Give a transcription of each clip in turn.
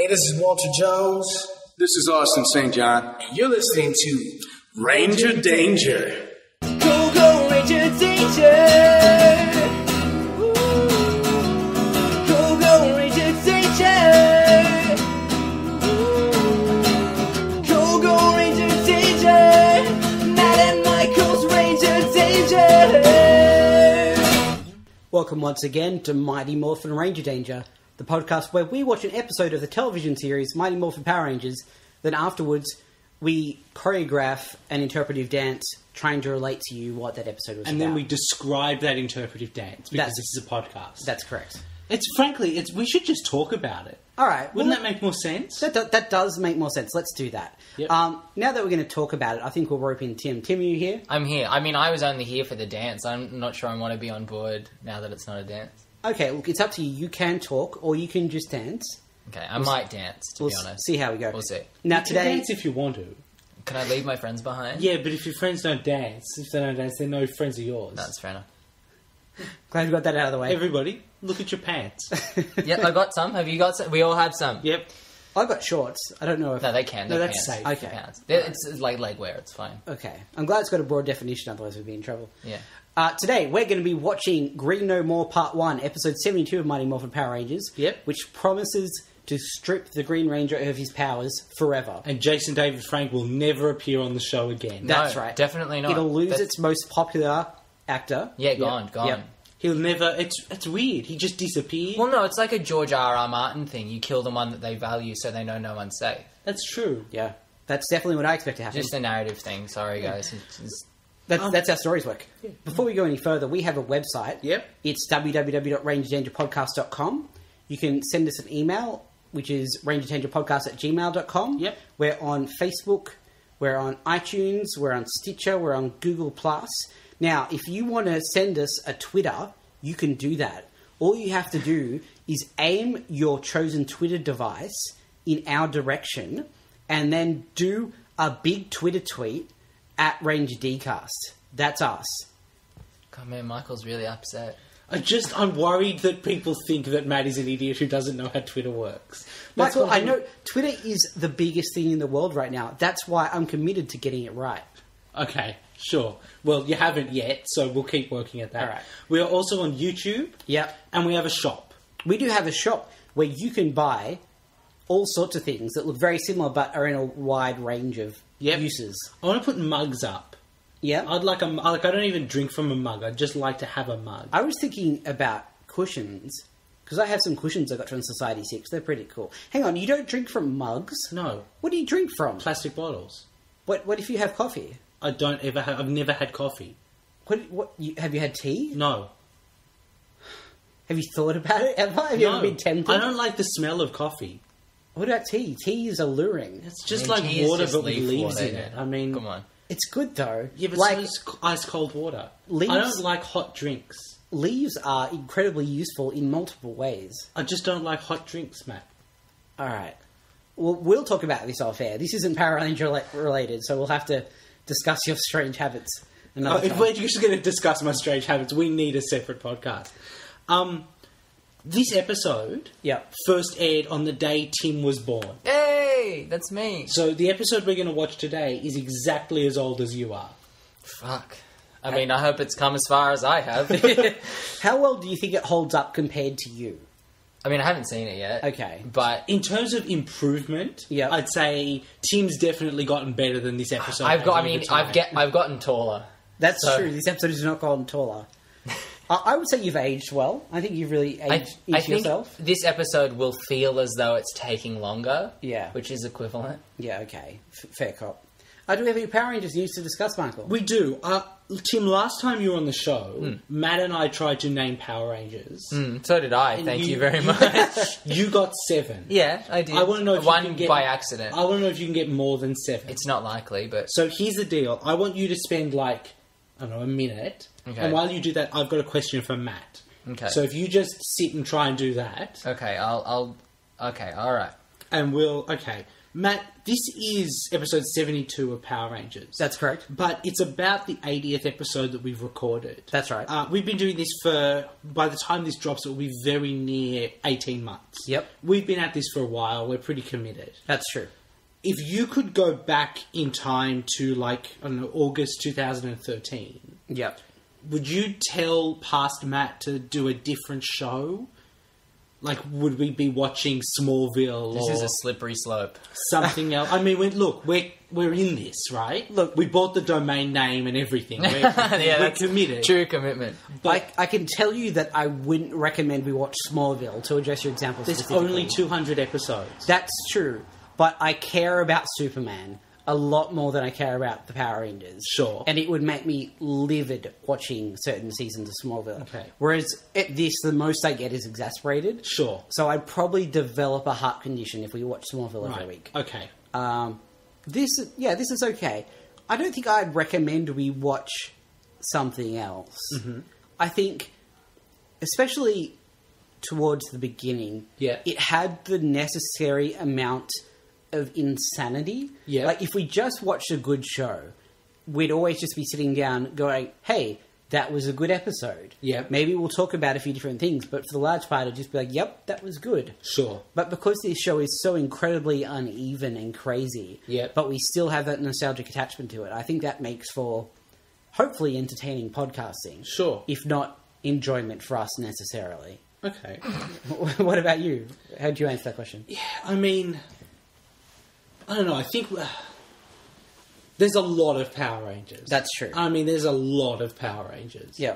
Hey, this is Walter Jones. This is Austin St. John. And you're listening to Ranger Danger. Go, go, Ranger Danger! Woo. Go, go, Ranger Danger! Woo. Go, go, Ranger Danger! Matt and Michael's Ranger Danger! Welcome once again to Mighty Morphin Ranger Danger, the podcast where we watch an episode of the television series Mighty Morphin Power Rangers, then afterwards we choreograph an interpretive dance trying to relate to you what that episode was about. And then we describe that interpretive dance because this is a podcast. That's correct. We should just talk about it. All right. Wouldn't that make more sense? That does make more sense. Let's do that. Yep. Now that we're going to talk about it, I think we'll rope in Tim. Tim, are you here? I'm here. I mean, I was only here for the dance. I'm not sure I want to be on board now that it's not a dance. Okay, look, it's up to you. You can talk or you can just dance. Okay, I might dance, to be honest. See how we go. We'll see. Now You today... can dance if you want to. Can I leave my friends behind? Yeah, but if your friends don't dance, they're no friends of yours. That's fair enough. Glad we got that out of the way. Everybody, look at your pants. Yep, I got some. Have you got some? We all have some. Yep. I've got shorts. I don't know if... No, they can. No, They're that's pants. safe. Okay. Pants. It's like leg wear. It's fine. Okay. I'm glad it's got a broad definition, otherwise we'd be in trouble. Yeah. Today, we're going to be watching Green No More Part 1, Episode 72 of Mighty Morphin Power Rangers. Yep. Which promises to strip the Green Ranger of his powers forever. And Jason David Frank will never appear on the show again. That's No, right. definitely not. It'll lose That's- its most popular actor. Yeah, gone. Yep. He'll never... It's weird. He just disappeared. Well, no, it's like a George R.R. Martin thing. You kill the one that they value so they know no one's safe. That's true. Yeah. That's definitely what I expect to happen. Just a narrative thing. Sorry, guys. That's how stories work. Yeah. Before we go any further, we have a website. Yep. It's www.rangerdangerpodcast.com. You can send us an email, which is rangerdangerpodcast@gmail.com. Yep. We're on Facebook. We're on iTunes. We're on Stitcher. We're on Google+. Now, if you want to send us a Twitter, you can do that. All you have to do is aim your chosen Twitter device in our direction and then do a big Twitter tweet at RangerDcast. That's us. God, man, Michael's really upset. I'm worried that people think that Matt is an idiot who doesn't know how Twitter works. That's Michael, what I know Twitter is the biggest thing in the world right now. That's why I'm committed to getting it right. Okay, sure. Well, you haven't yet, so we'll keep working at that. All right. We are also on YouTube. Yep. And we have a shop. We do have a shop where you can buy all sorts of things that look very similar but are in a wide range of uses. I want to put mugs up. Yeah. I don't even drink from a mug. I'd just like to have a mug. I was thinking about cushions, because I have some cushions I got from Society 6. They're pretty cool. Hang on, you don't drink from mugs? No. What do you drink from? Plastic bottles. What if you have coffee? I've never had coffee. Have you had tea? No. Have you thought about it ever? Have you ever been tempted? I don't like the smell of coffee. What about tea? Tea is alluring. It's just I mean, like tea is water just but with leaf leaves water, in it. yeah. I mean... Come on. It's good though. Yeah, but like, so is ice cold water. Leaves- I don't like hot drinks. leaves are incredibly useful in multiple ways. I just don't like hot drinks, Matt. All right. Well, we'll talk about this off air. This isn't Power Ranger related, so we'll have to discuss your strange habits another If time. we're just going to discuss my strange habits, we need a separate podcast. This episode first aired on the day Tim was born. Hey, that's me. So the episode we're going to watch today is exactly as old as you are. Fuck. I mean, I hope it's come as far as I have. How well do you think it holds up compared to you? I mean, I haven't seen it yet. Okay. But In terms of improvement, I'd say Tim's definitely gotten better than this episode. I've I've gotten taller. That's So- true. This episode has not gotten taller. I would say you've aged well. I think you've really aged I into think yourself. this episode will feel as though it's taking longer. Yeah. Which is equivalent. Yeah, okay. Fair cop. Do we have any Power Rangers news to discuss, Michael? We do. Tim, last time you were on the show, Matt and I tried to name Power Rangers. So did I. And Thank you very much. You got 7. Yeah, I did. I want to know if one you can get by accident. I want to know if you can get more than 7. It's not likely, but So here's the deal. I want you to spend a minute. Okay. And while you do that, I've got a question for Matt. Okay. So if you just sit and try and do that. okay, I'll. Okay, all right. And okay. Matt, this is episode 72 of Power Rangers. That's correct. But it's about the 80th episode that we've recorded. That's right. We've been doing this for, by the time this drops, it will be very near 18 months. Yep. We've been at this for a while. We're pretty committed. That's true. If you could go back in time to, like, I don't know, August 2013, Yep. would you tell past Matt to do a different show? Like, would we be watching Smallville This or is a slippery slope. something else? I mean, we're in this, right? Look, we bought the domain name and everything. We're that's committed. True commitment. But I can tell you that I wouldn't recommend we watch Smallville, to address your example there's specifically. only 200 episodes. That's true, but I care about Superman a lot more than I care about the Power Rangers. Sure. And it would make me livid watching certain seasons of Smallville. Okay. Whereas at this, the most I get is exasperated. Sure. So I'd probably develop a heart condition if we watch Smallville every Right. week. Okay. This is okay. I don't think I'd recommend we watch something else. Mm-hmm. I think, especially towards the beginning, Yeah. it had the necessary amount of insanity. Yeah. Like, if we just watched a good show, we'd always just be sitting down going, hey, that was a good episode. Yeah. Maybe we'll talk about a few different things, but for the large part, it'd just be like, yep, that was good. Sure. But because this show is so incredibly uneven and crazy, Yep. but we still have that nostalgic attachment to it, I think that makes for hopefully entertaining podcasting. Sure. If not enjoyment for us necessarily. Okay. What about you? How do you answer that question? I mean, I don't know. I think there's a lot of Power Rangers. That's true. I mean, there's a lot of Power Rangers. Yeah.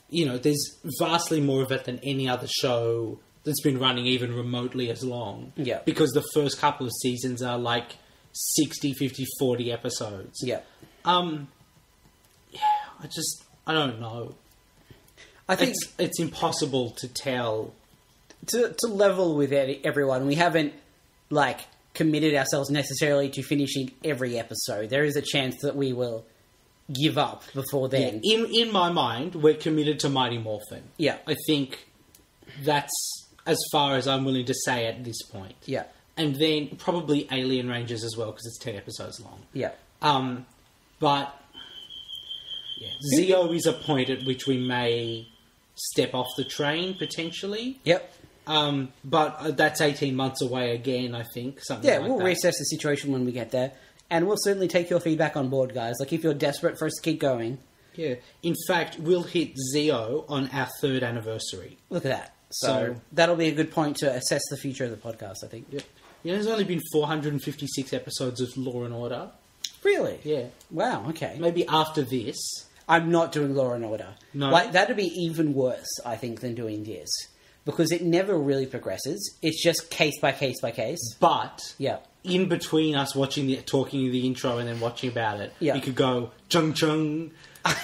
You know, there's vastly more of it than any other show that's been running even remotely as long. Yeah. Because the first couple of seasons are like 60, 50, 40 episodes. Yeah. I don't know. I think It's impossible to tell. to level with everyone, we haven't, like, committed ourselves necessarily to finishing every episode. There is a chance that we will give up before then. In my mind, we're committed to Mighty Morphin. Yeah. I think that's as far as I'm willing to say at this point. Yeah. And then probably Alien Rangers as well, because it's 10 episodes long. Yeah. But yeah, Zeo is a point at which we may step off the train, potentially. Yep. But that's 18 months away again, I think. Something Yeah, like we'll that. reassess the situation when we get there. And we'll certainly take your feedback on board, guys. Like, if you're desperate for us to keep going, Yeah. In fact, we'll hit Zeo on our 3rd anniversary. look at that. So, So- that'll be a good point to assess the future of the podcast, I think. Yep. You know, there's only been 456 episodes of Law and Order. Really? Yeah. Wow, okay. Maybe after this. I'm not doing Law and Order. No? Like, that'd be even worse, I think, than doing this. Because it never really progresses. It's just case by case by case. But Yeah. in between us talking the intro and then watching about it, Yeah. you could go chung chung.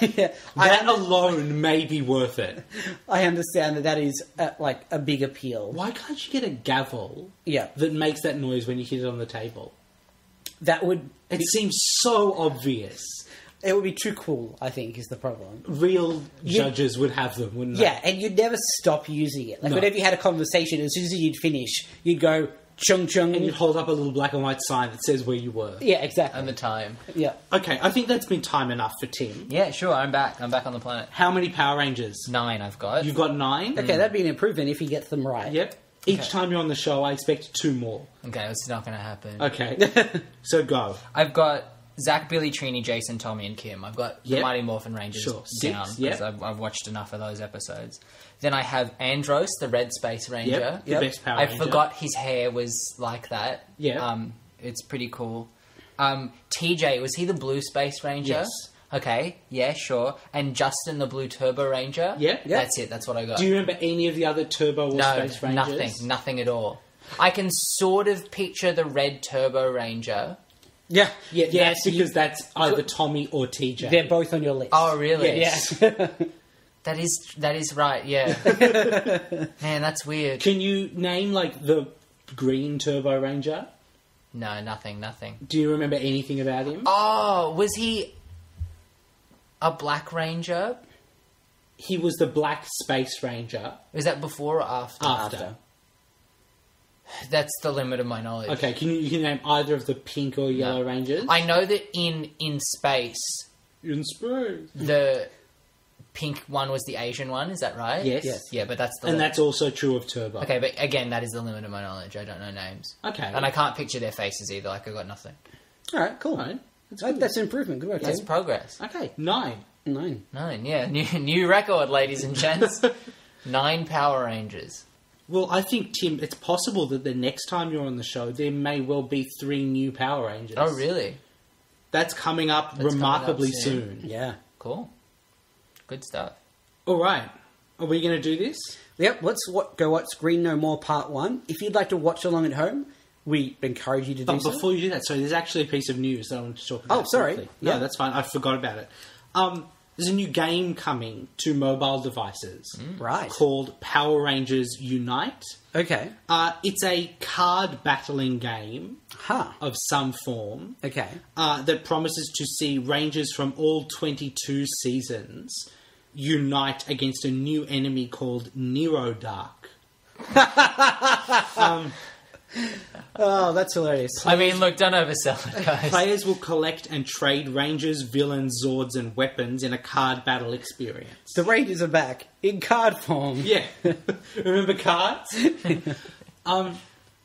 Yeah, That alone may be worth it. I understand that is, like, a big appeal. Why can't you get a gavel Yeah. that makes that noise when you hit it on the table? That would... It seems so obvious. It would be too cool, I think, is the problem. Real judges would have them, wouldn't they? Yeah, and you'd never stop using it. Like, No. whenever you had a conversation, as soon as you'd finish, you'd go, chung chung. And you'd hold up a little black and white sign that says where you were. Yeah, exactly. And the time. Yeah. Okay, I think that's been time enough for Tim. Yeah, sure, I'm back. I'm back on the planet. How many Power Rangers? 9 I've got. You've got 9? Okay, that'd be an improvement if he gets them right. Yep. Each time you're on the show, I expect 2 more. Okay, it's not going to happen. Okay. So go. I've got Zach, Billy, Trini, Jason, Tommy, and Kim. I've got the Yep. Mighty Morphin Rangers Sure. down 6, because yep. I've watched enough of those episodes. Then I have Andros, the Red Space Ranger. Yep. The Yep. best Power I Ranger. forgot his hair was like that. Yeah. It's pretty cool. TJ, was he the Blue Space Ranger? Yes. Okay, yeah, sure. And Justin, the Blue Turbo Ranger? Yeah. Yeah. That's it, that's what I got. Do you remember any of the other Turbo or No, Space Rangers? nothing at all. I can sort of picture the Red Turbo Ranger. Yeah. Yeah, Yeah, that's because that's either Tommy or TJ. They're both on your list. Oh, really? Yes. That is right, yeah. Man, that's weird. Can you name, like, the Green Turbo Ranger? No, nothing. Do you remember anything about him? Oh, was he a Black Ranger? He was the Black Space Ranger. Was that before or after? After. That's the limit of my knowledge. Okay, you can name either of the pink or yellow Rangers? I know that in space, In space. the pink one was the Asian one. Is that right? Yes. Yeah, but that's the And limit. that's also true of Turbo. Okay, but again, that is the limit of my knowledge. I don't know names. Okay. And I can't picture their faces either. Like, I got nothing. All right, cool. All right. That's an improvement. Good work, That's Tim. progress. Okay, 9. 9. 9, yeah. New record, ladies and gents. 9 Power Rangers. Well, I think, Tim, it's possible that the next time you're on the show, there may well be 3 new Power Rangers. Oh, really? That's coming up That's remarkably coming up soon. Yeah. Cool. Good stuff. All right. Are we going to do this? Yep, let's go watch Green No More Part 1. If you'd like to watch along at home, we encourage you to do But so. before you do that, sorry, there's actually a piece of news that I want to talk about. Oh, sorry. quickly. Yeah. No, that's fine. I forgot about it. There's a new game coming to mobile devices Right. called Power Rangers Unite. Okay. It's a card battling game Huh. of some form Okay. that promises to see Rangers from all 22 seasons unite against a new enemy called Nero Dark. Oh, that's hilarious. I mean, look, don't oversell it, guys. Players will collect and trade Rangers, villains, Zords, and weapons in a card battle experience. The Rangers are back in card form. Yeah. Remember cards?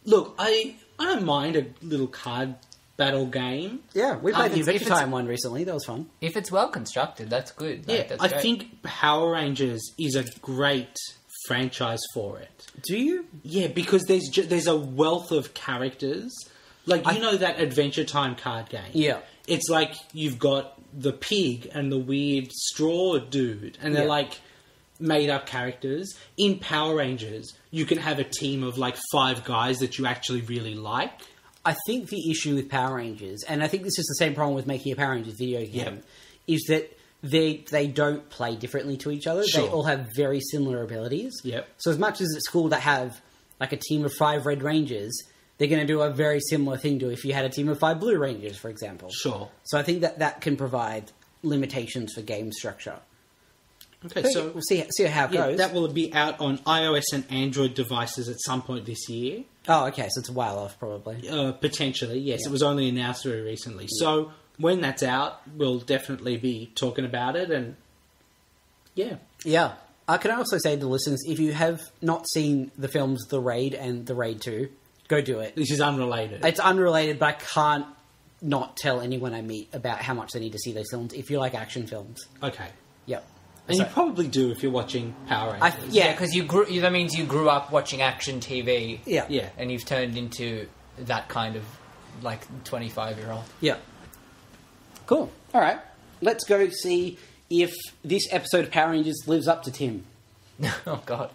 Look, I don't mind a little card battle game. Yeah, we played the if Adventure it's- Time one recently. That was fun. If it's well constructed, that's good. Yeah, That's I great. think Power Rangers is a great franchise for it. Do you? Yeah, because there's a wealth of characters. Like, you know that Adventure Time card game? Yeah. It's like you've got the pig and the weird straw dude, and they're Yeah. like made-up characters. In Power Rangers, you can have a team of like 5 guys that you actually really like. I think the issue with Power Rangers, and I think this is the same problem with making a Power Rangers video game, Yeah. is that they don't play differently to each other. Sure. They all have very similar abilities. Yep. So as much as it's cool to have like a team of 5 Red Rangers, they're going to do a very similar thing to if you had a team of 5 Blue Rangers, for example. Sure. So I think that can provide limitations for game structure. Okay, But so we'll see how it yeah, goes. that will be out on iOS and Android devices at some point this year. Oh, okay, so it's a while off, probably. Potentially, yes. Yeah. It was only announced very recently. So when that's out, we'll definitely be talking about it. And yeah, Yeah. Can I also say to the listeners, if you have not seen the films The Raid and The Raid 2, go do it. this is unrelated. It's unrelated, but I can't not tell anyone I meet about how much they need to see those films if you like action films. Okay. Yep. And So- you probably do if you're watching Power Rangers. Yeah, because that means you grew up watching action TV. Yeah. Yeah. And you've turned into that kind of, like, 25-year-old. Yeah. Cool. All right. Let's go see if this episode of Power Rangers lives up to Tim. Oh, God.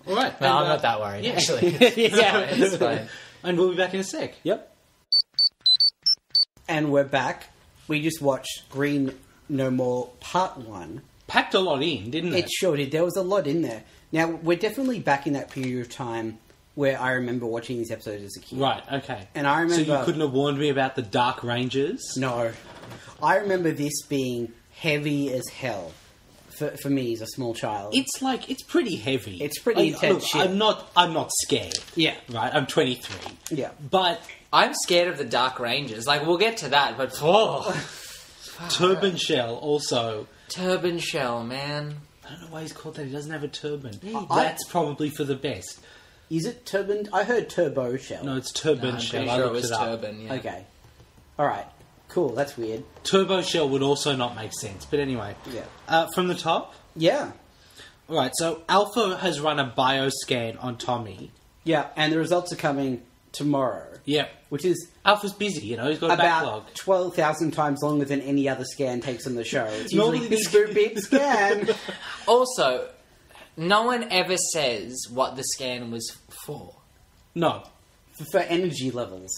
All right. No, and, I'm not that worried, yeah. actually. Yeah. It's fine. And we'll be back in a sec. Yep. And we're back. We just watched Green No More Part 1. Packed a lot in, didn't it? It sure did. There was a lot in there. Now, we're definitely back in that period of time where I remember watching these episodes as a kid. Right, okay. And I So remember... you couldn't have warned me about the Dark Rangers? No. I remember this being heavy as hell for me as a small child. It's pretty heavy. It's pretty intense shit. I'm not scared. Yeah. Right? I'm 23. Yeah. But I'm scared of the Dark Rangers. Like, we'll get to that, but... Oh, Turban Shell also... Turban Shell, man. I don't know why he's called that. He doesn't have a turban. I- That's probably for the best. Is it turban? I heard turbo shell. No, it's Turban I'm Shell. pretty I sure it looked was it up. Turban, yeah. Okay. Alright. Cool, that's weird. Turbo Shell would also not make sense. But anyway. Yeah. From the top. Yeah. Alright, so Alpha has run a bioscan on Tommy. Yeah, and the results are coming tomorrow. Yep. Which is Alpha's busy, you know. He's got a backlog. about 12,000 times longer than any other scan takes on the show. It's Normally usually big, big scan. Also, no one ever says what the scan was for. No. For energy levels.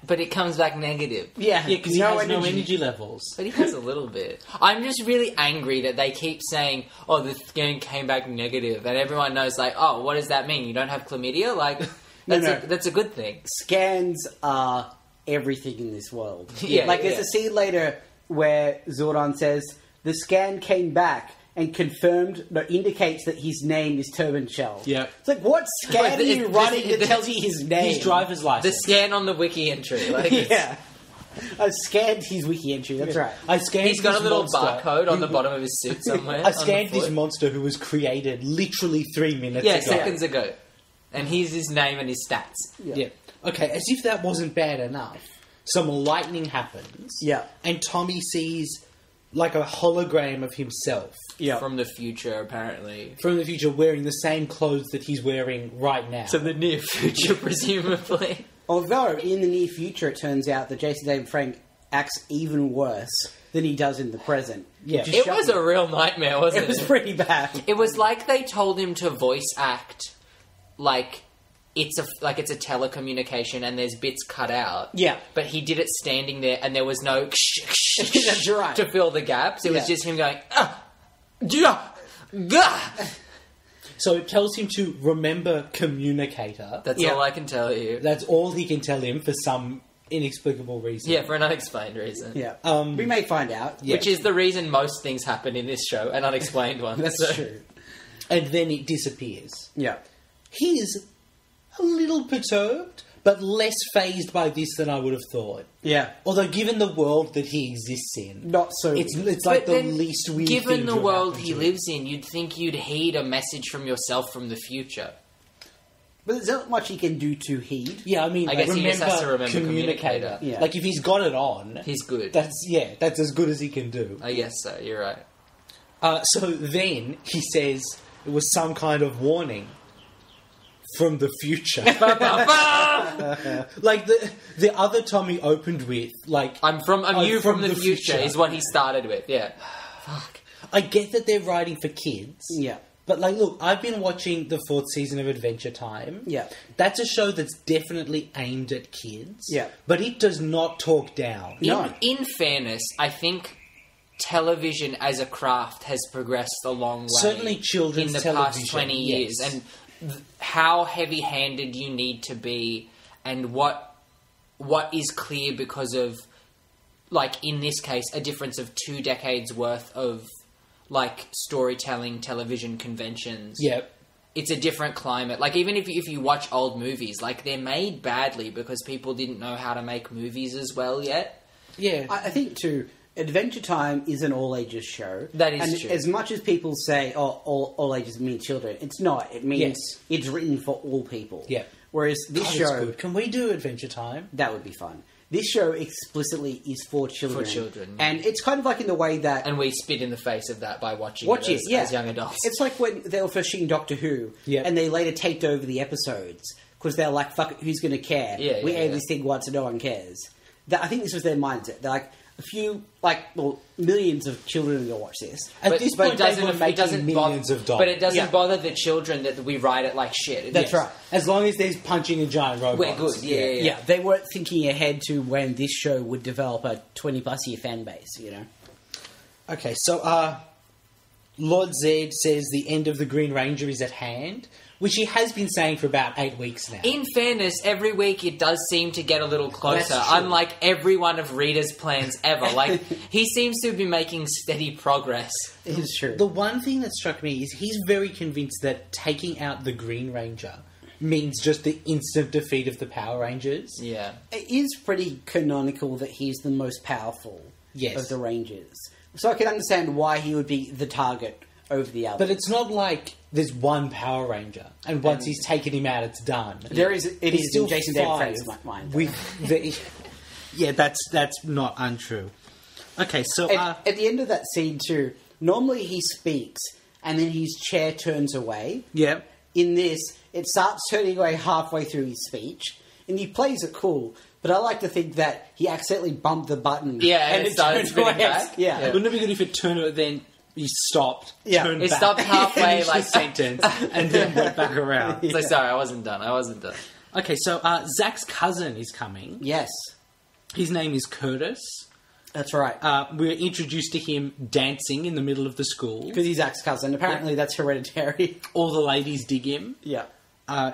But it comes back negative. Yeah, Yeah, because he has no energy levels. But he has a little bit. I'm just really angry that they keep saying, oh, the scan came back negative. And everyone knows, like, oh, what does that mean? You don't have chlamydia? Like, No. that's a good thing. Scans are everything in this world. Yeah, like, there's yeah. a scene later where Zordon says, the scan came back, and indicates that his name is Turban Shell. Yeah. It's like, what scan are you running that this- tells you his name? His driver's The license. scan on the wiki entry. Like, it's- Yeah. I scanned his wiki entry, that's right. I scanned He's got a this little monster barcode on the bottom of his suit somewhere. I on scanned the this foot. monster who was created literally 3 minutes Yeah, ago. seconds ago. And here's his name and his stats. Yeah. Okay, as if that wasn't bad enough, some lightning happens. Yeah. And Tommy sees like a hologram of himself Yeah. From the future, apparently. from the future wearing the same clothes that he's wearing right now. So the near future, presumably. Although, in the near future, it turns out that Jason David Frank acts even worse than he does in the present. Yeah. Which is It was shocking. a real nightmare, wasn't It was pretty bad. It was like they told him to voice act like it's a telecommunication and there's bits cut out. Yeah. But he did it standing there and there was no That's right. to fill the gaps. It was Yeah. just him going, yeah, gah. So it tells him to remember communicator. That's Yeah. all I can tell you. That's all he can tell him for some inexplicable reason. Yeah, for an unexplained reason. Yeah. Um, we may find out. Yeah. Which is the reason most things happen in this show, an unexplained one. That's So- true. And then it disappears. Yeah. He is a little perturbed, but less phased by this than I would have thought. Yeah. Although, given the world that he exists in, Not so it's weird. like But the then, least weird given thing the to have world happened he to lives in, you'd think you'd heed a message from yourself from the future. But there's not much he can do to heed. Yeah, I mean, I guess he just has to remember communicator. Yeah. Like, if he's got it on, He's good. that's as good as he can do. I guess so, you're right. So then he says it was some kind of warning from the future. Like the other Tommy opened with, like, I'm you from the future is what he started with, yeah. Fuck. I get that they're writing for kids. Yeah. But, like, look, I've been watching the 4th season of Adventure Time. Yeah. That's a show that's definitely aimed at kids. Yeah. But it does not talk down. No. In fairness, I think television as a craft has progressed a long way. Certainly children's in the television, past 20 years, yes. and how heavy-handed you need to be, and what is clear because of, like in this case, a difference of 2 decades worth of like storytelling, television conventions. Yep. It's a different climate. Like, even if you watch old movies, like, they're made badly because people didn't know how to make movies as well yet. Yeah. I think, too, Adventure Time is an all-ages show. That is and true. As much as people say, oh, all ages mean children, it's not. It means Yes. it's written for all people. Yeah. Whereas this God, it's show, good. Can we do Adventure Time? that would be fun. This show explicitly is for children. For children, And it's kind of like in the way that... And we spit in the face of that by watching Watch it it, as young adults. It's like when they were first shooting Doctor Who, Yep. and they later taped over the episodes because they're like, "Fuck it, who's going to care? Yeah, we yeah, aired yeah. this thing once, and no one cares." I think this was their mindset. They're like, millions of children are going to watch this. At this point, they were making millions of dollars. But it doesn't Yeah. bother the children that we write it like shit. That's right. As long as there's punching a giant robot. We're good. Yeah. They weren't thinking ahead to when this show would develop a 20-plus year fan base. You know, Okay, so Lord Zed says the end of the Green Ranger is at hand, which he has been saying for about 8 weeks now. In fairness, every week it does seem to get a little closer, That's true. unlike every one of Rita's plans ever. Like, he seems to be making steady progress. it is true. The one thing that struck me is he's very convinced that taking out the Green Ranger means just the instant defeat of the Power Rangers. Yeah. It is pretty canonical that he's the most powerful Yes. of the Rangers, so I can understand why he would be the target over the others. But it's not like there's one Power Ranger, and once he's taken him out, it's done. There is, it There's is still in Jason David five Frank's mind. with the, yeah, that's not untrue. Okay, so At the end of that scene too, normally he speaks and then his chair turns away. yeah, In this, it starts turning away halfway through his speech, and he plays it cool. But I like to think that he accidentally bumped the button. Yeah, and it started turned spinning away. back. Yeah. wouldn't it be good if it turned then he stopped, Yeah. turned It back, stopped halfway, finished like- the sentence, and then went back around. So sorry, I wasn't done. Okay, so Zach's cousin is coming. Yes, His name is Curtis. that's right. We're introduced to him dancing in the middle of the school. Because he's Zach's cousin. Apparently, that's hereditary. All the ladies dig him. Yeah.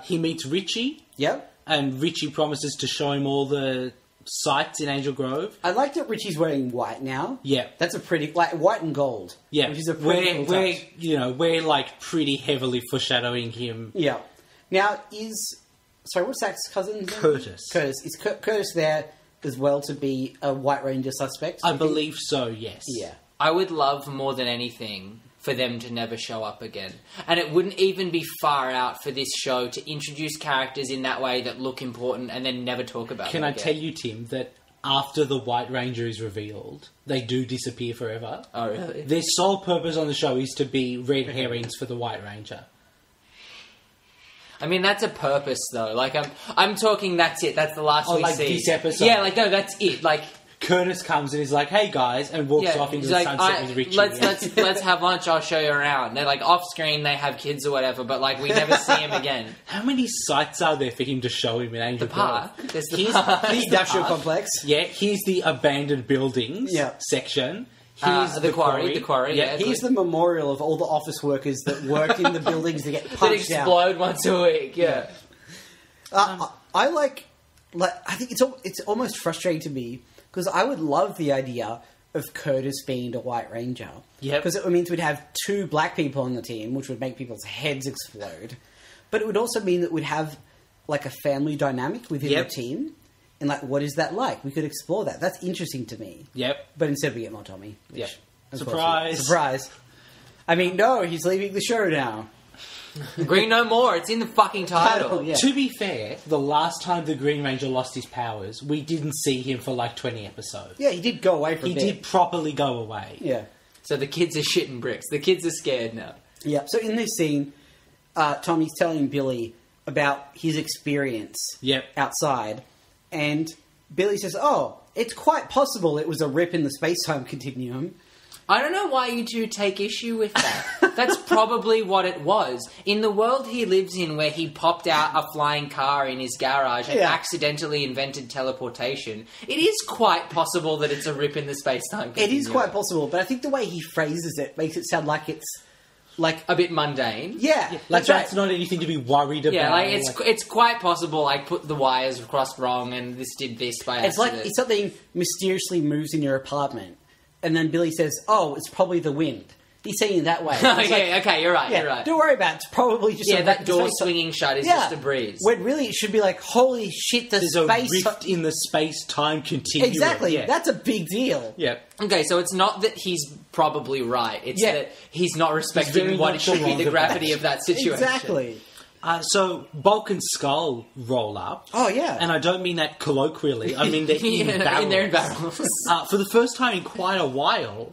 He meets Richie, Yep. and Richie promises to show him all the sights in Angel Grove. I like that Richie's wearing white now. Yeah. That's a pretty... Like, white and gold. Yeah. Which is a pretty cool touch. We're like pretty heavily foreshadowing him. Yeah. Now, sorry, what's Zach's cousin's name? Curtis. Is Curtis there as well to be a White Ranger suspect? I believe so, yes. Yeah. I would love more than anything for them to never show up again. And it wouldn't even be far out for this show to introduce characters in that way that look important and then never talk about them Can I again. tell you, Tim, that after the White Ranger is revealed, they do disappear forever? Oh, really? Their sole purpose on the show is to be red herrings for the White Ranger. I mean, that's a purpose, though. Like, I'm talking that's it. That's the last we like see. this episode? Yeah, like, no, that's it. Like... Curtis comes and is like, "Hey guys," and walks off into he's the like, sunset with Richie. Let's have lunch. I'll show you around. They're like off screen. They have kids or whatever, but like we never see him again. How many sites are there for him to show him in Angel The park. Grove? There's the park. The industrial complex. Yeah, here's the abandoned buildings section. Here's the quarry. The quarry. Yeah, Here's the memorial of all the office workers that worked in the buildings that get that punched out. explode once a week. Yeah. I like. I think it's almost frustrating to me because I would love the idea of Curtis being the White Ranger. Yep. Because it means we'd have 2 black people on the team, which would make people's heads explode. But it would also mean that we'd have like a family dynamic within the team. And like, what is that like? We could explore that. That's interesting to me. Yep. But instead we get more Tommy. Yep. Surprise. Surprise. I mean, no, he's leaving the show now. Green no more. It's in the fucking title. Yeah. To be fair, the last time the Green Ranger lost his powers, we didn't see him for like 20 episodes. Yeah, he did go away for a He bit. did properly go away. Yeah. So the kids are shitting bricks. The kids are scared now. Yeah. So in this scene, Tommy's telling Billy about his experience outside, and Billy says, "Oh, it's quite possible it was a rip in the space-time continuum." I don't know why you two take issue with that. That's probably what it was. In the world he lives in, where he popped out a flying car in his garage and accidentally invented teleportation, it is quite possible that it's a rip in the space-time continuum. It is quite possible, but I think the way he phrases it makes it sound like it's like a bit mundane. Yeah, like that's not anything to be worried about. Yeah, like it's quite possible I put the wires across wrong and this did this by accident. It's like if something mysteriously moves in your apartment, and then Billy says, "Oh, it's probably the wind." He's saying it that way. Okay, you're right. You're right. Don't worry about it. It's probably just that door swinging shut is just a breeze. When really it should be like, "Holy shit, There's a rift in the space-time continuum." Exactly. That's a big deal. Yeah. Okay, so it's not that he's probably right. It's that he's not respecting what it should be the gravity of that situation. Exactly. So Bulk and Skull roll up. Oh yeah, and I don't mean that colloquially. I mean they're in barrels. They're in barrels. For the first time in quite a while.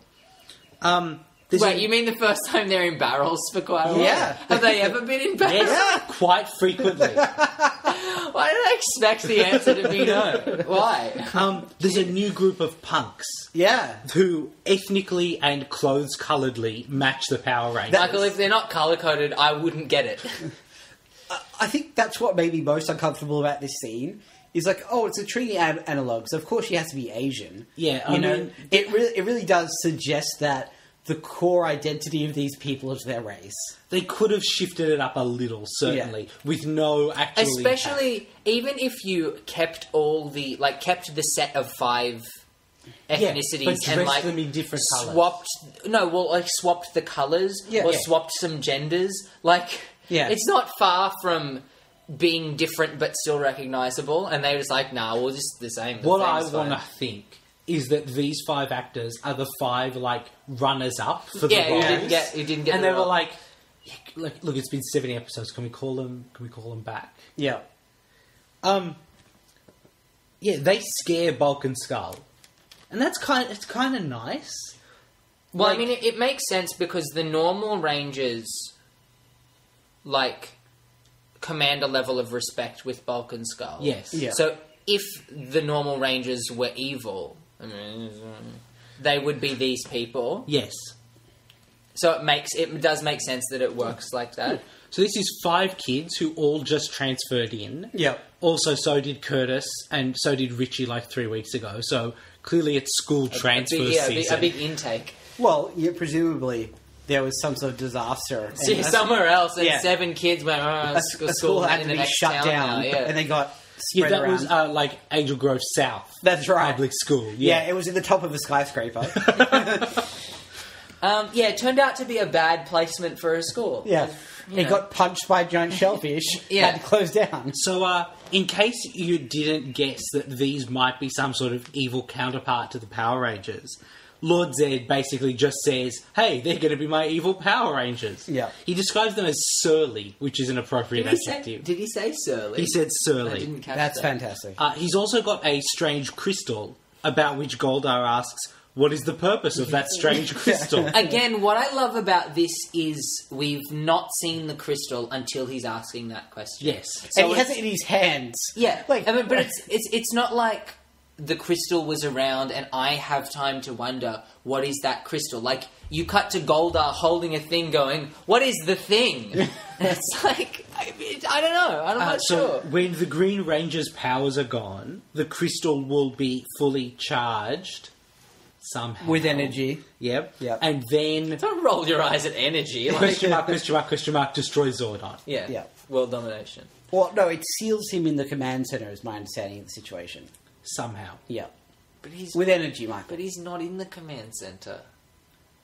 Wait, you mean the first time they're in barrels for quite a while? Yeah. Have they ever been in barrels? Yes, quite frequently. Why did I expect the answer to be no? Why? There's a new group of punks. Yeah. Who ethnically and clothes-colouredly match the Power Rangers. Michael, if they're not colour-coded, I wouldn't get it. I think that's what made me most uncomfortable about this scene. Is like, oh, it's a Trini analog, so of course she has to be Asian. Yeah, I mean, it really does suggest that the core identity of these people is their race. They could have shifted it up a little, certainly, with no actual Especially, even if you kept kept the set of 5 ethnicities but and like them in different swapped swapped the colours or swapped some genders. It's not far from being different but still recognisable, and they were just like, nah, we're just the same. What I want to think is that these 5 actors are the 5 runners up for the roles. Who didn't get and the they were role. like, look, it's been 70 episodes. Can we call them back? Yeah. They scare Bulk and Skull, and it's kind of nice. Well, I mean, it makes sense because the normal Rangers command a level of respect with Bulk and Skull. Yes. Yeah. So if the normal Rangers were evil, they would be these people. Yes. So it does make sense that it works like that. So this is 5 kids who all just transferred in. Yeah. Also, so did Curtis, and so did Richie 3 weeks ago. So clearly it's school transfer season. A big intake. Well, presumably there was some sort of disaster. Somewhere else, and 7 kids went, a school had to be shut down, now, and they got Yeah, spread that around. was like Angel Grove South. That's right. Public school. Yeah, it was in the top of a skyscraper. Yeah, it turned out to be a bad placement for a school. Yeah. He know. got punched by a giant shellfish. Yeah. Had to close down. So, in case you didn't guess that these might be some sort of evil counterpart to the Power Rangers, Lord Zed basically just says, hey, they're going to be my evil Power Rangers. Yeah. He describes them as surly, which is an appropriate adjective. Did he say surly? He said I surly. didn't catch That's that. fantastic. He's also got a strange crystal, about which Goldar asks, what is the purpose of that strange crystal? Again, what I love about this is we've not seen the crystal until he's asking that question. Yes. And he it's- has it in his hands. Yeah, Like, I mean, but it's not like the crystal was around and I have time to wonder what is that crystal. Like you cut to Goldar holding a thing, going, "What is the thing?" And it's like I don't know. I'm not So sure. when the Green Ranger's powers are gone, the crystal will be fully charged somehow. with energy. Yep. Yep. And then Don't roll your eyes at energy. Like, question mark, destroy Zordon. yeah, Yeah. world domination. Well, no, it seals him in the command center, is my understanding of the situation. Somehow. Yeah. But he's With energy, Michael. but he's not in the command center.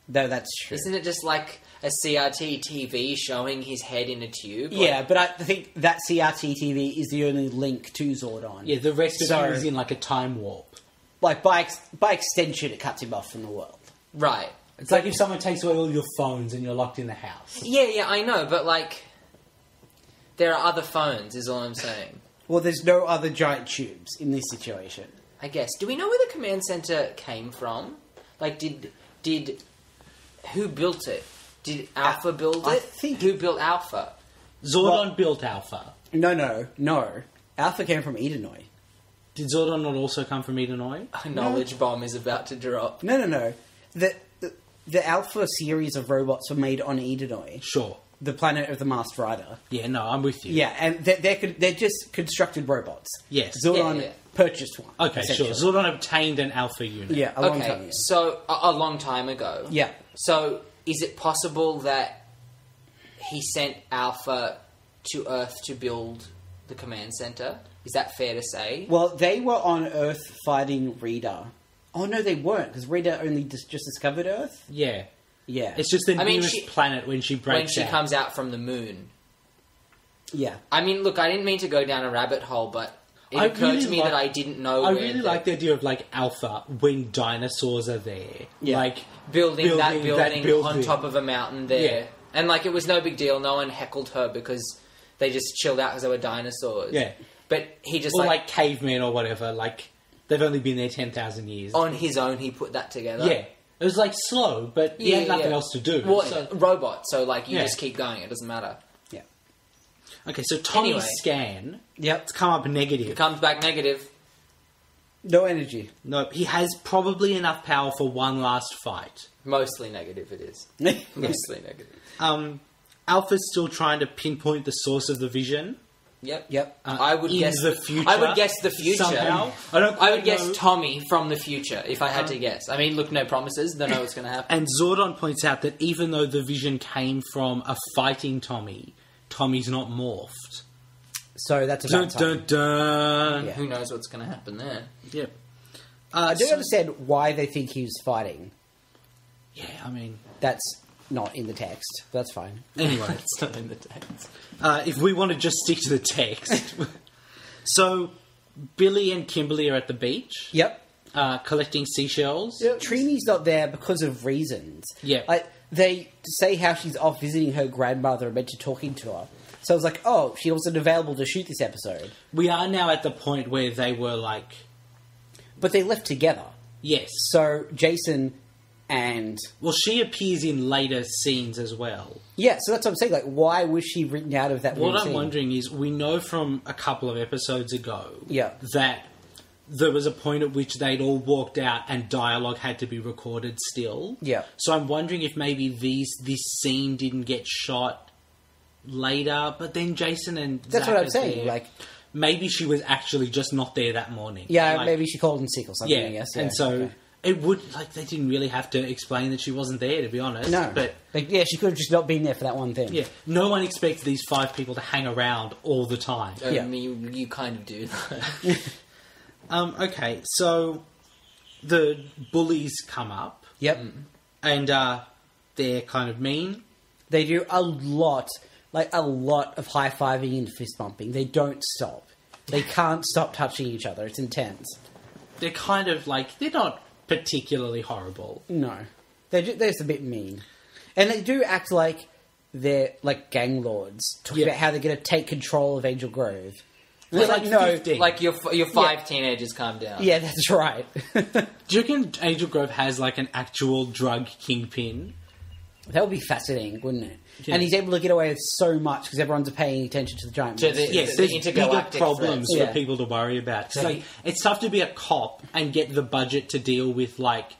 No, that's true. Isn't it just like a CRT TV showing his head in a tube? Like, Yeah, but I think that CRT TV is the only link to Zordon. Yeah, the rest of So- him is in like a time warp. Like, by extension, it cuts him off from the world. right. It's like if someone takes away all your phones and you're locked in the house. Yeah, I know, but like, there are other phones, is all I'm saying. Well, there's no other giant tubes in this situation. I guess. Do we know where the command center came from? Like, did who built it? Did Alpha build it? I think- Who built Alpha? Zordon built Alpha. No. Alpha came from Edenoi. Did Zordon not also come from Edenoi? A knowledge bomb is about to drop. No. The Alpha series of robots were made on Edenoi, Sure. the planet of the Masked Rider. Yeah, no, I'm with you. Yeah, and they're just constructed robots. Yes. Zordon Yeah. purchased one. Okay, sure. essentially. Zordon obtained an Alpha unit. Yeah, a long Okay, time ago. so a long time ago. Yeah. So is it possible that he sent Alpha to Earth to build the command center? Is that fair to say? Well, they were on Earth fighting Rita. Oh, no, they weren't, because Rita only just discovered Earth. Yeah. Yeah. It's just the I mean, nearest she- planet when she breaks when she out. comes out from the moon. Yeah. I mean, look, I didn't mean to go down a rabbit hole, but it I occurred really to me like- that I didn't know I where really like the idea of like Alpha when dinosaurs are there. Yeah. Like building that building building on top of a mountain there. Yeah. And like it was no big deal. No one heckled her because they just chilled out because they were dinosaurs. Yeah. But he just or like, like cavemen or whatever. Like they've only been there 10,000 years. on his own he put that together. Yeah. It was like slow, but he had nothing else to do. Well, So- robot, so like you Yeah. just keep going, it doesn't matter. Yeah. Okay, so Tommy's Anyway. scan, Yep. it's come up negative. It comes back negative. No energy. No, he has probably enough power for one last fight. Mostly negative it is. Yeah. Mostly negative. Alpha's still trying to pinpoint the source of the vision. Yep. Uh, I would in guess the future, I would guess the future. somehow. I would guess know. Tommy from the future if I had to guess. I mean, look, no promises. Don't know what's going to happen. And Zordon points out that even though the vision came from a fighting Tommy, Tommy's not morphed. So that's Dun about time. dun dun. Yeah. Who knows what's going to happen there? Yep. I don't so- understand why they think he was fighting. Yeah, I mean, That's not in the text. That's fine. anyway. It's not in the text. If we want to just stick to the text. So, Billy and Kimberly are at the beach, Yep. collecting seashells. Trini's not there because of reasons. Yeah. Like, they say how she's off visiting her grandmother and meant to talking to her. So I was like, oh, she wasn't available to shoot this episode. We are now at the point where they were like, But they left together. yes. So Jason and... Well, she appears in later scenes as well. Yeah, so that's what I'm saying. Like, why was she written out of that What weird I'm scene? wondering is, we know from a couple of episodes ago Yeah. that there was a point at which they'd all walked out and dialogue had to be recorded still. Yeah. So I'm wondering if maybe this scene didn't get shot later, but then Jason and That's Zach what I'm are saying. there. Like, maybe she was actually just not there that morning. yeah, Like, maybe she called in sick or something, yeah, I guess. and so okay. It would, like, they didn't really have to explain that she wasn't there, to be honest. No. But, Like, yeah, she could have just not been there for that one thing. yeah, no one expects these 5 people to hang around all the time. Yeah. I mean, you kind of do that. Okay, so the bullies come up, Yep. and they're kind of mean. They do a lot of high-fiving and fist-bumping. They don't stop. They can't stop touching each other. It's intense. They're kind of like, they're not particularly horrible. No. They're just a bit mean. And they do act like they're like gang lords, talking Yeah. about how they're going to take control of Angel Grove. And They're it's like no. 15. Like your 5 teenagers, calm down. Yeah, that's right. Do you reckon Angel Grove has like an actual drug kingpin? That would be fascinating, wouldn't it? Yeah. And he's able to get away with so much because everyone's paying attention to the giant To the- monster. Yes, the there's bigger intergalactic problems threats. for Yeah. people to worry about. 'Cause, So like, he- it's tough to be a cop and get the budget to deal with, like,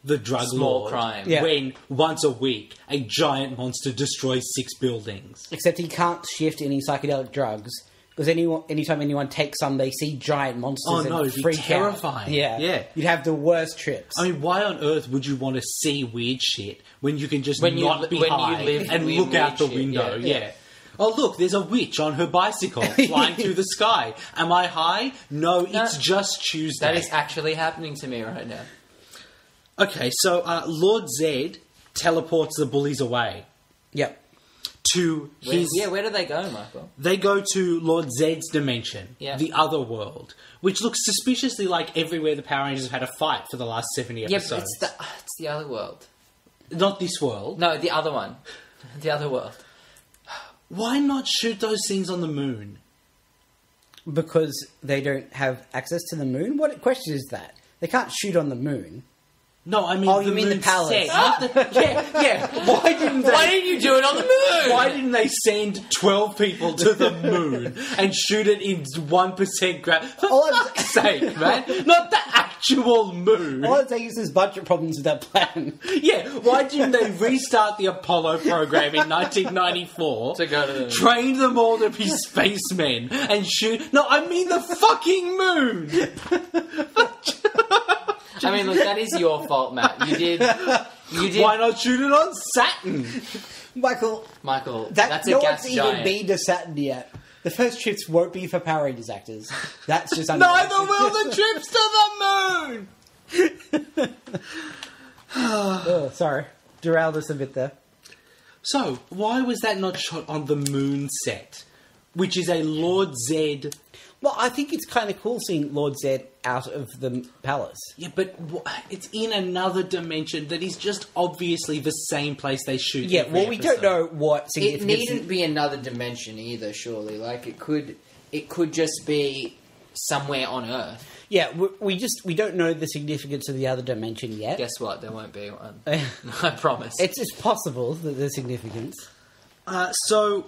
the drug Small lord crime. Yeah. when once a week a giant monster destroys 6 buildings. Except he can't shift any psychedelic drugs because anytime anyone takes some, they see giant monsters Oh, and no, it'd be freak terrifying. out. Yeah. Yeah. You'd have the worst trips. I mean, why on earth would you want to see weird shit when you can just When you not li- be when you high live and in look out the weird shit, window? yeah. Yeah. Oh, look, there's a witch on her bicycle flying through the sky. Am I high? No, it's just Tuesday. That is actually happening to me right now. Okay, so Lord Zed teleports the bullies away Yep. to his... Where do they go, Michael? They go to Lord Zed's dimension, Yeah. the other world, which looks suspiciously like everywhere the Power Rangers have had a fight for the last 70 Yeah, episodes. but it's the other world. Not this world. No, the other one. The other world. Why not shoot those things on the moon? Because they don't have access to the moon? What question is that? They can't shoot on the moon. No, I mean Oh, the you mean the moon palace. set, not the- yeah. Why didn't they? Why didn't you do it on the moon? Why didn't they send 12 people to the moon and shoot it in 1% gravity? For All I'm- fuck's sake, man! Not the actual moon. All I'm saying is there's budget problems with that plan. Yeah, why didn't they restart the Apollo program in 1994? To go to the moon. Train them all to be spacemen and shoot... No, I mean the fucking moon! I mean, look, that is your fault, Matt. You did. Why not shoot it on Saturn? Michael, Michael, that that's no a gas one's giant. even been to Saturn yet. The first trips won't be for Power Rangers actors. That's just Neither will the trips to the moon! Oh, sorry. Derailed us a bit there. So, why was that not shot on the moon set? Which is a Lord Zed... Well, I think it's kind of cool seeing Lord Zed out of the palace. Yeah, but it's in another dimension that is just obviously the same place they shoot. Yeah, every well, we don't episode. know what It significance... needn't be another dimension either. Surely, like it could just be somewhere on Earth. Yeah, we don't know the significance of the other dimension yet. Guess what? There won't be one. I promise. It's just possible that there's significance. So,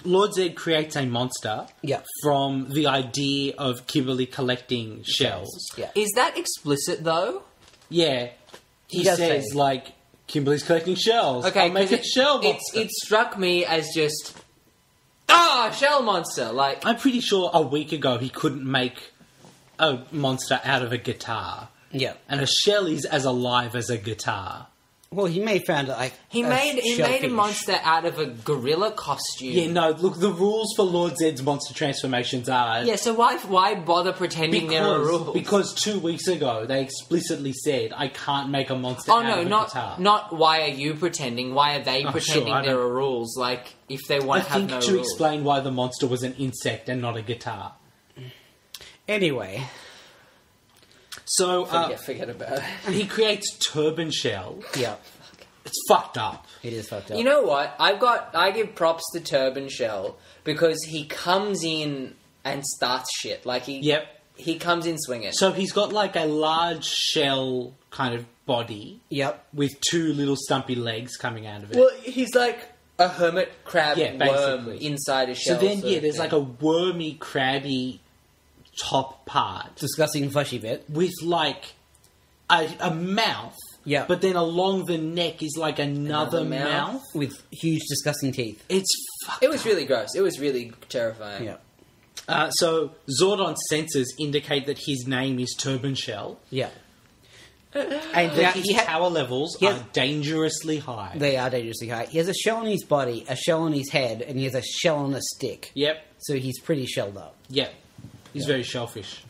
Lord Zed creates a monster Yeah. from the idea of Kimberly collecting shells. Yeah. Is that explicit though? Yeah. He does says, say. like, Kimberly's collecting shells. Okay, I'll make 'cause a shell monster. It struck me as just shell monster. Like I'm pretty sure a week ago he couldn't make a monster out of a guitar. Yeah. And a shell is as alive as a guitar. Well, he may have found it like he made a shellfish. monster out of a gorilla costume. Yeah, no, look, the rules for Lord Zed's monster transformations are... Yeah, so why bother pretending there are rules? Because 2 weeks ago they explicitly said, I can't make a monster Oh out no, of a guitar. not why are you pretending? Why are they Oh, pretending sure, I there don't- are rules? Like if they I want to have think no to rules. explain why the monster was an insect and not a guitar. Anyway, So, Forget about it. he creates Turban Shell. yeah, It's fucked up. it is fucked up. You know what? I give props to Turban Shell because he comes in and starts shit. Like Yep. he comes in swinging. So he's got like a large shell kind of body Yep. with 2 little stumpy legs coming out of it. Well, he's like a hermit crab Yeah, worm basically. inside a So shell. then, sort yeah, of there's thing. like a wormy, crabby top part Disgusting fleshy bit. with like a mouth. Yeah. But then along the neck is like another Another mouth? mouth. With huge, disgusting teeth. It's fucked It was really gross. It was really terrifying. Yeah. So Zordon's sensors indicate that his name is Turban Shell. Yeah. And That his power levels he has- are dangerously high. they are dangerously high. He has a shell on his body, a shell on his head, and he has a shell on a stick. Yep. So he's pretty shelled up. Yep. He's very shellfish.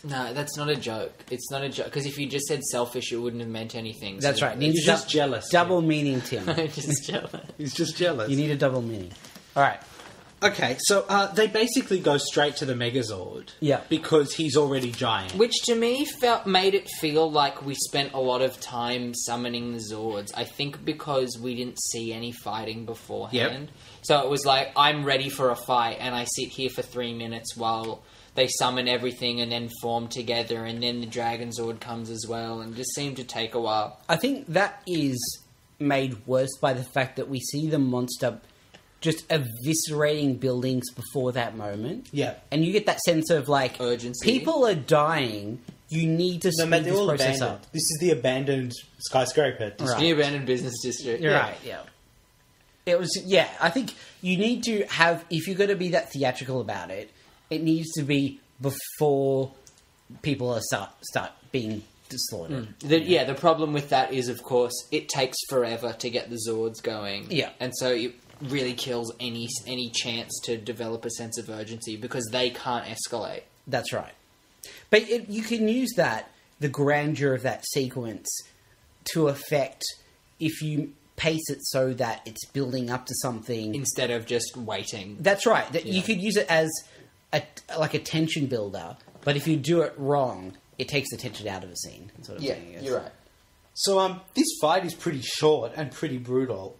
No, that's not a joke. It's not a joke. Because if you just said selfish, it wouldn't have meant anything. That's So right. He's just jealous. Double meaning, Tim. just jealous. He's just jealous. You need a double meaning. All right. Okay, so they basically go straight to the Megazord. Yeah. Because he's already giant. Which to me made it feel like we spent a lot of time summoning the Zords. I think because we didn't see any fighting beforehand. So it was like, I'm ready for a fight, and I sit here for 3 minutes while they summon everything and then form together, and then the Dragon Zord comes as well, and just seemed to take a while. I think that is made worse by the fact that we see the monster just eviscerating buildings before that moment. Yeah. And you get that sense of, like, Urgency. people are dying. You need to speed this process up. This is the abandoned skyscraper. Right. The abandoned business district. You're right, yeah. It was, yeah, I think you need to have, if you're going to be that theatrical about it, it needs to be before people are start being slaughtered. The problem with that is, of course, it takes forever to get the Zords going. Yeah. And so it really kills any chance to develop a sense of urgency because they can't escalate. That's right. But you can use the grandeur of that sequence to affect if you pace it so that it's building up to something. Instead of just waiting. That's right. You could use it as a tension builder, but if you do it wrong, it takes the tension out of a scene. Sort of thing, I guess. You're right. So this fight is pretty short and pretty brutal.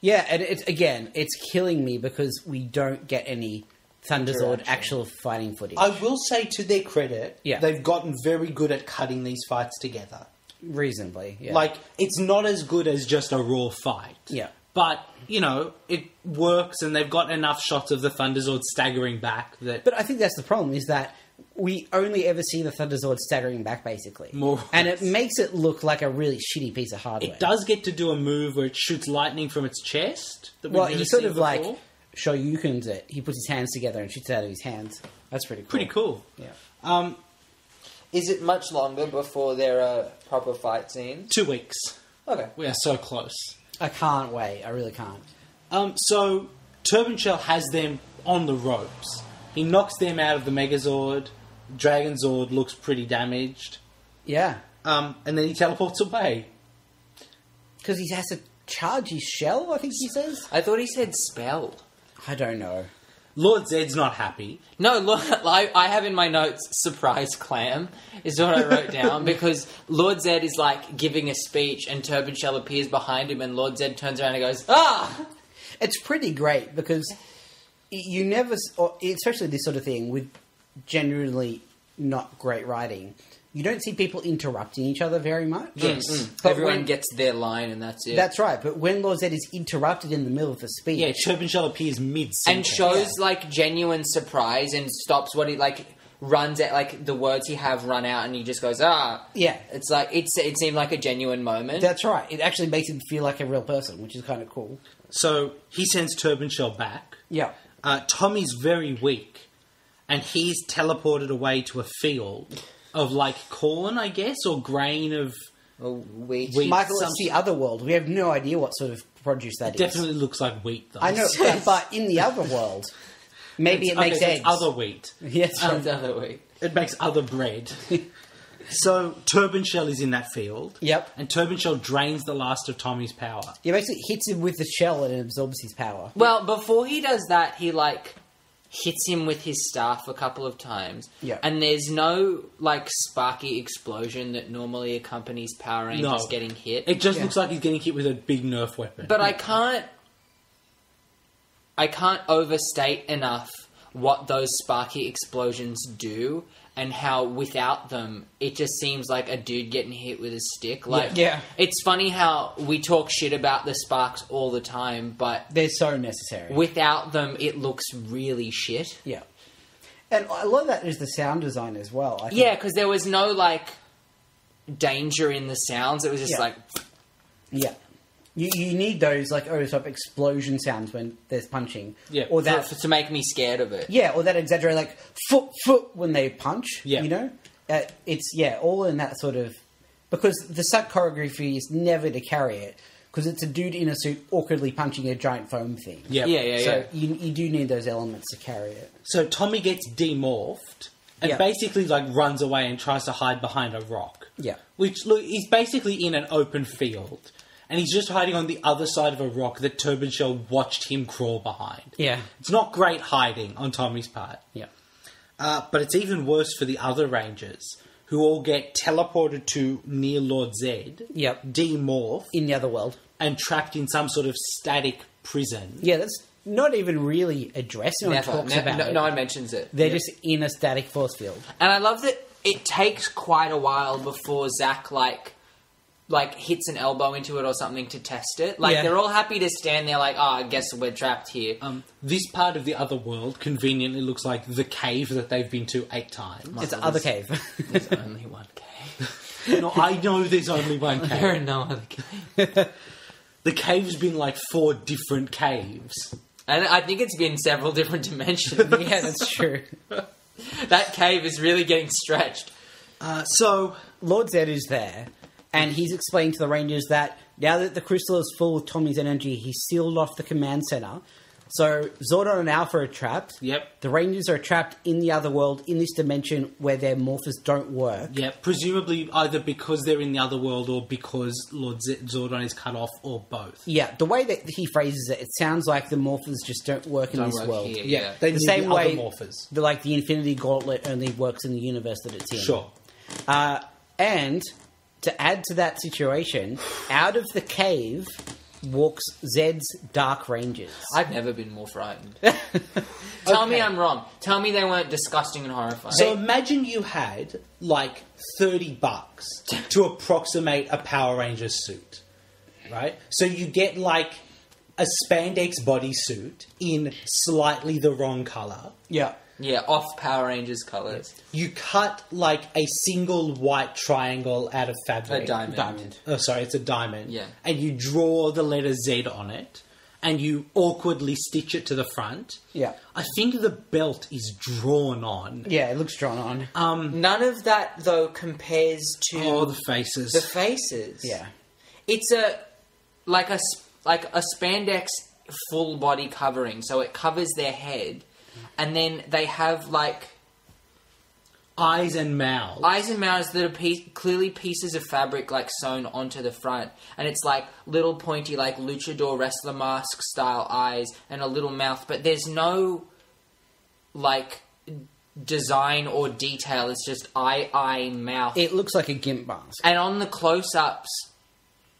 Yeah, and it's killing me because we don't get any Thunderzord actual fighting footage. I will say, to their credit, Yeah. they've gotten very good at cutting these fights together. Reasonably, yeah. Like, it's not as good as just a raw fight. Yeah. But, it works, and they've got enough shots of the Thunderzord staggering back that... But I think that's the problem, is that we only ever see the Thunderzord staggering back, basically. More or and less. it makes it look like a really shitty piece of hardware. It does get to do a move where it shoots lightning from its chest. That we've Well, never he sort seen of before. like Shoryukens it. He puts his hands together and shoots it out of his hands. That's pretty cool. Pretty cool. Yeah. Is it much longer before there are proper fight scenes? 2 weeks. Okay. We are so close. I can't wait. I really can't. So Turban Shell has them on the ropes. He knocks them out of the Megazord. Dragon Zord looks pretty damaged. Yeah. And then he teleports away. Because he has to charge his shell, I think he says. I thought he said spell. I don't know. Lord Zed's not happy. No, look, I have in my notes, surprise clam, is what I wrote down, because Lord Zed is like giving a speech and Turban Shell appears behind him and Lord Zed turns around and goes, ah! It's pretty great because you never, especially this sort of thing with generally not great writing, you don't see people interrupting each other very much. Yes. But Everyone when- gets their line and that's it. That's right, but when Lord Zed is interrupted in the middle of a speech... Yeah, Turban Shell appears mid-sentence. and shows like genuine surprise and stops what he like runs at, like the words he have run out and he just goes, ah. Yeah. It's like, it seemed like a genuine moment. That's right. It actually makes him feel like a real person, which is kind of cool. So he sends Turban Shell back. Yeah. Tommy's very weak, and he's teleported away to a field of like corn, I guess, or grain of... Wheat. Wheat. Michael, Some- it's the other world. We have no idea what sort of produce that is. Definitely looks like wheat, though. I know, but in the other world, maybe it makes so eggs. it's other wheat. Yes, right. The other way. It makes other bread. So Turban Shell is in that field. Yep. And Turban Shell drains the last of Tommy's power. He basically hits him with the shell and it absorbs his power. Well, before he does that, he like hits him with his staff a couple of times. Yeah. And there's no like sparky explosion that normally accompanies Power Rangers getting hit. It just looks like he's getting hit with a big Nerf weapon. But I can't overstate enough what those sparky explosions do and how without them it just seems like a dude getting hit with a stick. Like Yeah. It's funny how we talk shit about the sparks all the time, but They're so necessary. without them it looks really shit. Yeah. And a lot of that is the sound design as well. I think. Yeah, because there was no like danger in the sounds. It was just Yeah. like Yeah. You need those like over-the-top explosion sounds when there's punching. Yeah. Or that... to make me scared of it. Yeah, or that exaggerated like foot when they punch. Yeah. You know? It's all in that sort of because the stunt choreography is never to carry it, because it's a dude in a suit awkwardly punching a giant foam thing. Yep. So you do need those elements to carry it. So Tommy gets demorphed and basically like runs away and tries to hide behind a rock. Yeah. Which, look, he's basically in an open field. And he's just hiding on the other side of a rock that Turban Shell watched him crawl behind. Yeah. It's not great hiding on Tommy's part. Yeah. But it's even worse for the other Rangers, who all get teleported to near Lord Zed, Yep. demorph, In the other world. and trapped in some sort of static prison. Yeah, that's not even really addressed. No one talks about it. No one mentions it. They're just in a static force field. And I love that it takes quite a while before Zack like hits an elbow into it or something to test it. Like, they're all happy to stand there like, I guess we're trapped here. This part of the other world conveniently looks like the cave that they've been to 8 times. It's the other cave. There's only one cave. No, I know there's only one cave. There are no other cave. The cave's been like 4 different caves. And I think it's been several different dimensions. Yeah, that's true. That cave is really getting stretched. So, Lord Zed is there, and he's explaining to the Rangers that now that the crystal is full of Tommy's energy, he's sealed off the command center. So Zordon and Alpha are trapped. Yep. The Rangers are trapped in the other world, in this dimension where their morphers don't work. yeah, presumably either because they're in the other world or because Zordon is cut off, or both. Yeah, the way that he phrases it, it sounds like the morphers just don't work in Don't this work world. here, Yeah, they The need same the way other morphers. like the Infinity Gauntlet only works in the universe that it's in. Sure. And to add to that situation, out of the cave walks Zed's Dark Rangers. I've never been more frightened. Tell me I'm wrong. Tell me they weren't disgusting and horrifying. So imagine you had like $30 to approximate a Power Ranger suit, right? So you get like a spandex bodysuit in slightly the wrong color. Yeah. Yeah, off Power Rangers colours. You cut like a single white triangle out of fabric. A diamond. Diamond. Oh, sorry, it's a diamond. Yeah. And you draw the letter Z on it, and you awkwardly stitch it to the front. Yeah. I think the belt is drawn on. Yeah, it looks drawn on. None of that, though, compares to Oh, the faces. the faces. Yeah. It's like a spandex full body covering, so it covers their head, and then they have like Eyes and mouths. that are clearly pieces of fabric like sewn onto the front, and it's like little pointy like luchador wrestler mask style eyes and a little mouth, but there's no like design or detail. It's just eye, mouth. It looks like a GIMP mask. And on the close-ups,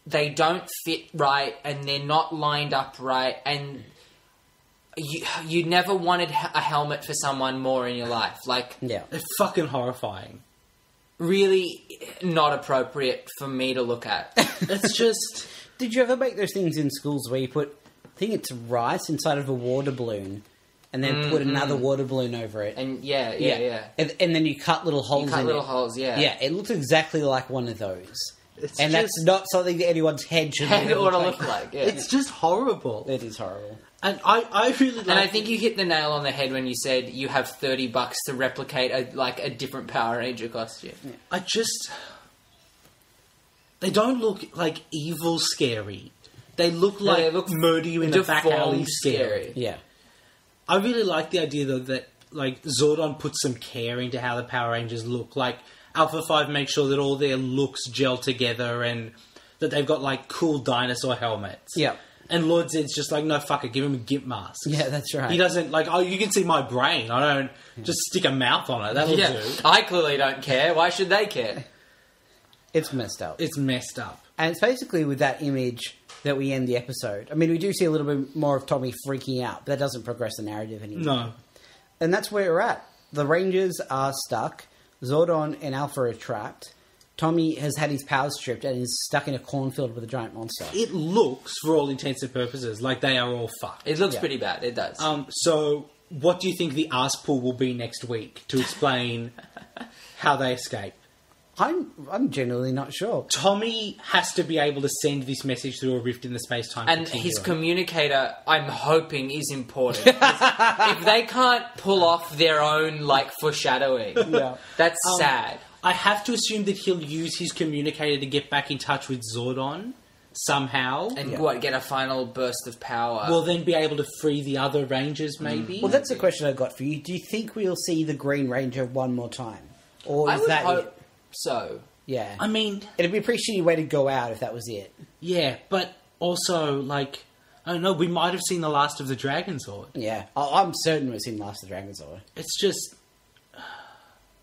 they don't fit right, and they're not lined up right, and you never wanted a helmet for someone more in your life. Like, Yeah. They're fucking horrifying. really not appropriate for me to look at. It's just... Did you ever make those things in schools where you put, I think it's rice inside of a water balloon, and then put another water balloon over it? And yeah. And then you cut little holes You cut in little it. holes, yeah. Yeah, it looks exactly like one of those. It's And just, that's not something that anyone's head should It ought to like. look like, yeah. It's just horrible. It is horrible. And I really like... And I think you hit the nail on the head when you said you have $30 to replicate a different Power Ranger costume. Yeah. I just... They don't look like evil scary. They look like they look murder you in the back alley deformed scary. Yeah. I really like the idea, though, that like Zordon puts some care into how the Power Rangers look. Like, Alpha 5 makes sure that all their looks gel together and that they've got, like, cool dinosaur helmets. Yeah. And Lord Zed's just like, no, fuck it, give him a GIMP mask. Yeah, that's right. He doesn't, like, oh, you can see my brain. I don't just stick a mouth on it. That'll do. I clearly don't care. Why should they care? It's messed up. It's messed up. And it's basically with that image that we end the episode. I mean, we do see a little bit more of Tommy freaking out, but that doesn't progress the narrative anymore. No. And that's where we're at. The Rangers are stuck. Zordon and Alpha are trapped. Tommy has had his powers stripped and is stuck in a cornfield with a giant monster. It looks, for all intents and purposes, like they are all fucked. It looks pretty bad. It does. So, what do you think the arse pool will be next week to explain how they escape? I'm genuinely not sure. Tommy has to be able to send this message through a rift in the space-time And continuum. his communicator, I'm hoping, is important. If they can't pull off their own, like, foreshadowing, Yeah. that's sad. I have to assume that he'll use his communicator to get back in touch with Zordon somehow. And what, get a final burst of power? We'll then be able to free the other Rangers, maybe? Well, that's the question I got for you. Do you think we'll see the Green Ranger one more time? Or I is would that hope it? so. Yeah. I mean... It'd be a pretty shitty way to go out if that was it. Yeah, but also, like... I don't know, we might have seen the last of the Dragon Sword. Yeah. I'm certain we've seen Last of the Dragon Sword. It's just...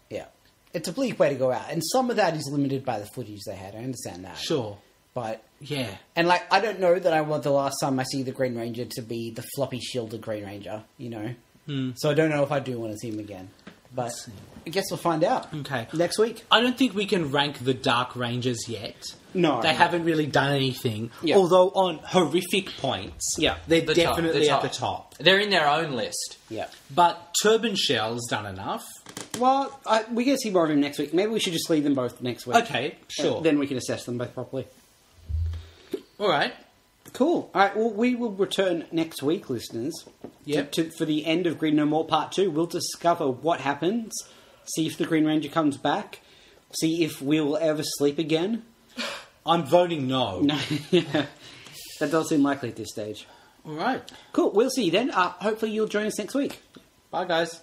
Yeah. It's a bleak way to go out. And some of that is limited by the footage they had. I understand that. Sure. But... Yeah. And, like, I don't know that I want the last time I see the Green Ranger to be the floppy shielded Green Ranger, you know? So I don't know if I do want to see him again. But I guess we'll find out. Okay. Next week. I don't think we can rank the Dark Rangers yet. No. They haven't really done anything. Yeah. Although on horrific points, Yeah. they're The definitely top. at the top. They're in their own list. Yeah. But Turban Shell's done enough. Well, we're going to see more of him next week. Maybe we should just leave them both next week. Okay, sure. Then we can assess them both properly. All right. Cool. All right, well, we will return next week, listeners. Yep. For the end of Green No More Part 2. We'll discover what happens, see if the Green Ranger comes back, see if we'll ever sleep again. I'm voting no. No, yeah. That does seem likely at this stage. All right. Cool, we'll see you then. Hopefully you'll join us next week. Bye, guys.